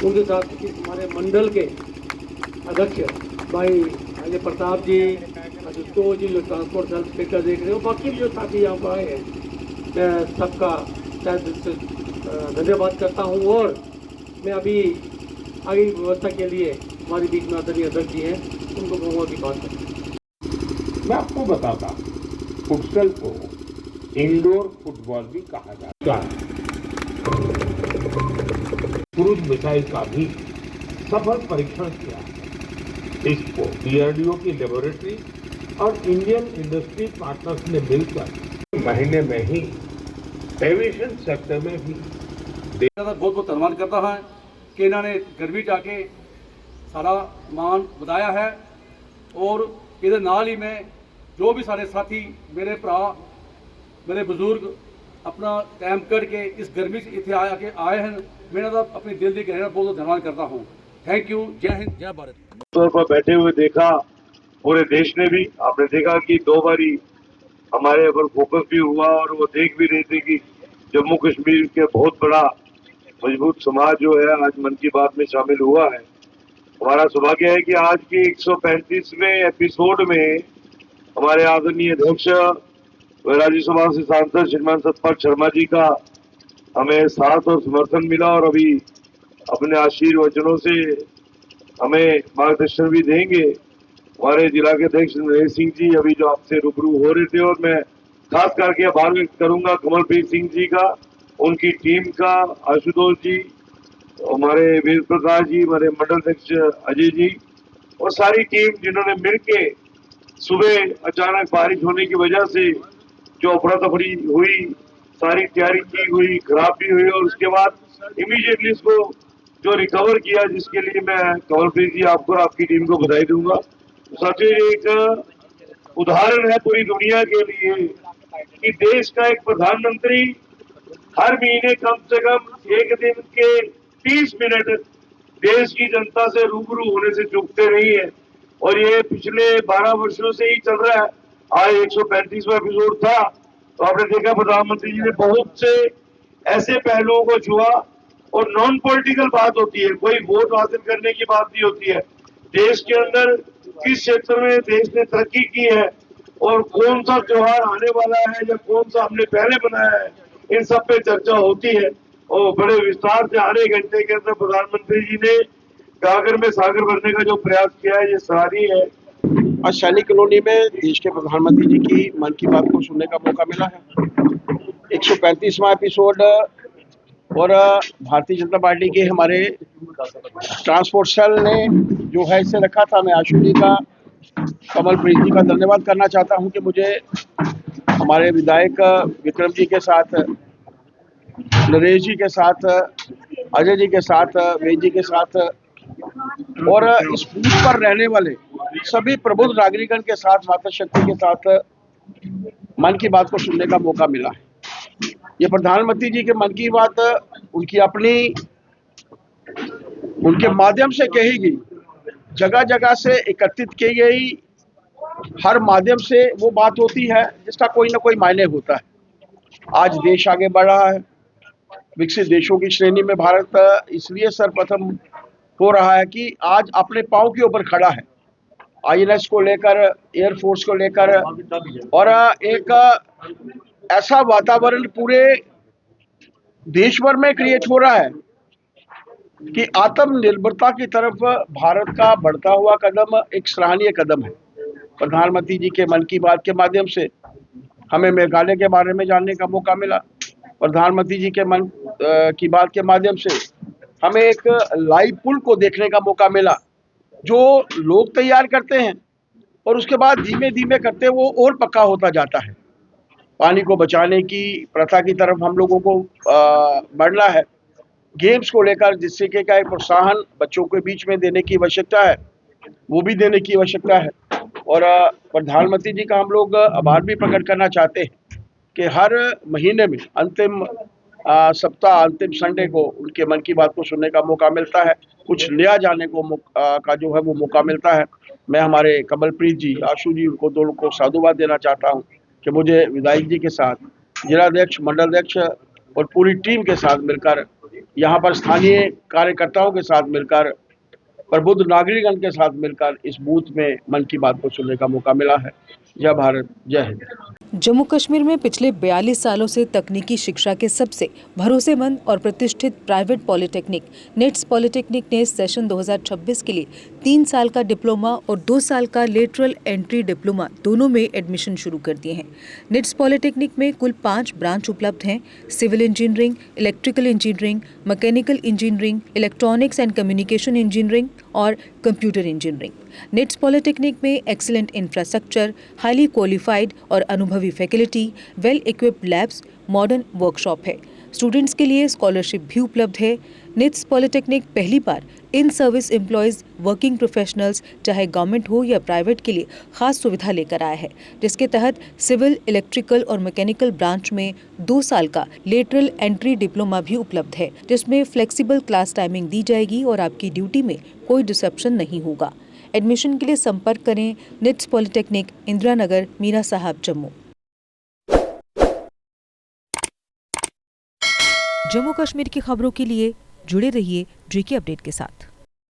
उनके साथ हमारे मंडल के अध्यक्ष भाई अजय प्रताप जी, अशुतोष जी जो ट्रांसपोर्ट सेल स्पीकर देख रहे हो, बाकी भी जो साथी यहाँ पर आए हैं, मैं सबका तहे दिल से धन्यवाद करता हूँ। और मैं अभी आगे की व्यवस्था के लिए हमारे बीच में आदरणीय अध्यक्ष जी हैं, उनको कहूँगा की बात करें। मैं आपको बताता हूँ, फुटसल को इंडोर फुटबॉल भी कहा जाता है। क्रूज मिसाइल का भी सफल परीक्षण किया है। इसको डीआरडीओ की लेबोरेटरी और इंडियन इंडस्ट्री पार्टनर्स ने मिलकर महीने में ही एविएशन सेक्टर में भी बहुत बहुत धन्यवाद करता है कि इन्होंने गर्मी जाके सारा मान बताया है। और इधर नाल ही में जो भी सारे साथी मेरे भरा मेरे बुजुर्ग अपना टाइम करके इस गर्मी से इतने आए हैं, मैं अपनी दिल की गहरा बहुत बहुत धन्यवाद करता हूँ। Thank you. जय हिंद, जय भारत। तौर पर बैठे हुए देखा पूरे देश ने भी, आपने देखा कि 2 बारी हमारे ऊपर फोकस भी हुआ और वो देख भी रहे थे कि जम्मू कश्मीर के बहुत बड़ा मजबूत समाज जो है आज मन की बात में शामिल हुआ है। हमारा सौभाग्य है कि आज के 135वें एपिसोड में हमारे आदरणीय अध्यक्ष राज्यसभा से सांसद श्रीमान सतपाल शर्मा जी का हमें साथ और समर्थन मिला और अभी अपने आशीर्वचनों से हमें मार्गदर्शन भी देंगे। हमारे जिला के अध्यक्ष नरेश सिंह जी अभी जो आपसे रूबरू हो रहे थे, और मैं खास करके आभार व्यक्त करूंगा कमलप्रीत सिंह जी का, उनकी टीम का, आशुतोष जी, हमारे वीर प्रकाश जी, हमारे मंडल अध्यक्ष अजय जी और सारी टीम जिन्होंने मिलके सुबह अचानक बारिश होने की वजह से जो अफरा तफरी हुई, सारी तैयारी की हुई, खराब भी हुई और उसके बाद इमीडिएटली इसको जो रिकवर किया, जिसके लिए मैं कमलप्रीत जी आपको और आपकी टीम को बधाई दूंगा। साथियों, एक उदाहरण है पूरी दुनिया के लिए कि देश का एक प्रधानमंत्री हर महीने कम से कम एक दिन के 30 मिनट देश की जनता से रूबरू होने से चूकते नहीं है। और ये पिछले 12 वर्षों से ही चल रहा है। आज 135वां एपिसोड था, तो आपने देखा प्रधानमंत्री जी ने बहुत से ऐसे पहलुओं को छुआ और नॉन पॉलिटिकल बात होती है, कोई वोट हासिल करने की बात नहीं होती है। देश के अंदर किस क्षेत्र में देश ने तरक्की की है और कौन सा त्योहार आने वाला है या कौन सा हमने पहले बनाया है, इन सब पे चर्चा होती है। और बड़े विस्तार से आधे घंटे के अंदर प्रधानमंत्री जी ने गागर में सागर भरने का जो प्रयास किया है, ये सराहनीय है। आज सैनिक कॉलोनी में देश के प्रधानमंत्री जी की मन की बात को सुनने का मौका मिला है। 135वां एपिसोड और भारतीय जनता पार्टी के हमारे ट्रांसपोर्ट सेल ने जो है इसे रखा था। मैं आशु जी का, कमलप्रीत जी का धन्यवाद करना चाहता हूं कि मुझे हमारे विधायक विक्रम जी के साथ, नरेश जी के साथ, अजय जी के साथ, वेद जी के साथ और इस बूथ पर रहने वाले सभी प्रबुद्ध नागरिकन के साथ, मातृशक्ति के साथ मन की बात को सुनने का मौका मिला है। ये प्रधानमंत्री जी के मन की बात उनके माध्यम से कही गई, जगह जगह से एकत्रित की गई हर माध्यम से वो बात होती है जिसका कोई ना कोई मायने होता है। आज देश आगे बढ़ रहा है, विकसित देशों की श्रेणी में भारत इसलिए सर्वप्रथम हो रहा है कि आज अपने पांव के ऊपर खड़ा है। आईएनएस को लेकर, एयरफोर्स को लेकर, और एक ऐसा वातावरण पूरे देश भर में क्रिएट हो रहा है कि आत्मनिर्भरता की तरफ भारत का बढ़ता हुआ कदम एक सराहनीय कदम है। प्रधानमंत्री जी के मन की बात के माध्यम से हमें मेघालय के बारे में जानने का मौका मिला। प्रधानमंत्री जी के मन की बात के माध्यम से हमें एक लाइव पुल को देखने का मौका मिला जो लोग तैयार करते हैं और उसके बाद धीमे धीमे करते वो और पक्का होता जाता है। पानी को बचाने की प्रथा की तरफ हम लोगों को बढ़ना है। गेम्स को लेकर जिससे कि क्या एक प्रोत्साहन बच्चों के बीच में देने की आवश्यकता है, वो भी देने की आवश्यकता है। और प्रधानमंत्री जी का हम लोग आभार भी प्रकट करना चाहते हैं कि हर महीने में अंतिम सप्ताह, अंतिम संडे को उनके मन की बात को सुनने का मौका मिलता है, कुछ नया जानने को का जो है वो मौका मिलता है। मैं हमारे कमलप्रीत जी, आशु जी, उनको दोनों को साधुवाद देना चाहता हूँ कि मुझे विधायक जी के साथ, जिलाध्यक्ष, मंडलाध्यक्ष और पूरी टीम के साथ मिलकर यहाँ पर स्थानीय कार्यकर्ताओं के साथ मिलकर, प्रबुद्ध नागरिकगण के साथ मिलकर इस बूथ में मन की बात को सुनने का मौका मिला है। जय भारत, जय हिंद। जम्मू कश्मीर में पिछले 42 सालों से तकनीकी शिक्षा के सबसे भरोसेमंद और प्रतिष्ठित प्राइवेट पॉलिटेक्निक निट्स पॉलिटेक्निक ने सेशन 2026 के लिए 3 साल का डिप्लोमा और 2 साल का लेटरल एंट्री डिप्लोमा दोनों में एडमिशन शुरू कर दिए हैं। निट्स पॉलिटेक्निक में कुल 5 ब्रांच उपलब्ध हैं: civil engineering, electrical engineering, mechanical engineering, electronics and communication engineering और कंप्यूटर इंजीनियरिंग। निट्स पॉलिटेक्निक में एक्सीलेंट इंफ्रास्ट्रक्चर, हाईली क्वालिफाइड और अनुभवी faculty, well equipped labs, modern workshop है। स्टूडेंट्स के लिए स्कॉलरशिप भी उपलब्ध है। निट्स पॉलिटेक्निक पहली बार in service employees, working professionals, चाहे गवर्नमेंट हो या प्राइवेट, के लिए खास सुविधा लेकर आया है, जिसके तहत सिविल, इलेक्ट्रिकल और मैकेनिकल ब्रांच में 2 साल का लेटरल एंट्री डिप्लोमा भी उपलब्ध है, जिसमें फ्लेक्सिबल क्लास टाइमिंग दी जाएगी और आपकी ड्यूटी में कोई डिसरप्शन नहीं होगा। एडमिशन के लिए संपर्क करें निट्स पॉलिटेक्निक, इंदिरा नगर, मीरा साहब, जम्मू। जम्मू कश्मीर की खबरों के लिए जुड़े रहिए JK अपडेट के साथ।